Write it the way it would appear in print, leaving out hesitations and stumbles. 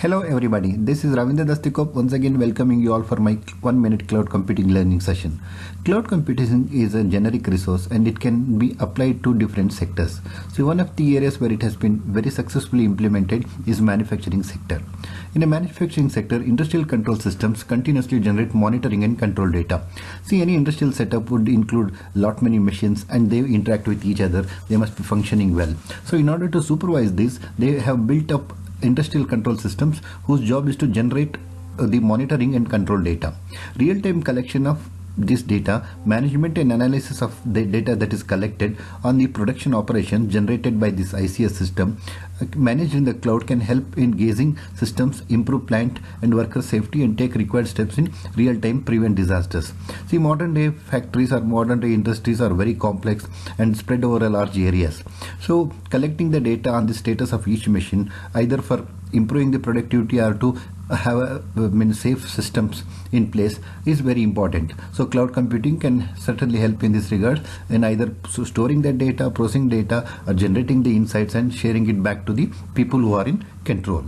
Hello everybody, this is Ravindra Dastikop once again welcoming you all for my 1 minute cloud computing learning session. Cloud computing is a generic resource and it can be applied to different sectors. So one of the areas where it has been very successfully implemented is manufacturing sector. In the manufacturing sector, industrial control systems continuously generate monitoring and control data. See, any industrial setup would include lot many machines and they interact with each other. They must be functioning well. So in order to supervise this, they have built up industrial control systems whose job is to generate the monitoring and control data. Real-time collection of this data, management and analysis of the data that is collected on the production operations generated by this ICS system managed in the cloud can help in gauging systems, improve plant and worker safety and take required steps in real time prevent disasters. See, modern day factories or modern day industries are very complex and spread over large areas. So collecting the data on the status of each machine either for improving the productivity or to have safe systems in place is very important. So cloud computing can certainly help in this regard in either storing that data, processing data or generating the insights and sharing it back to the people who are in control.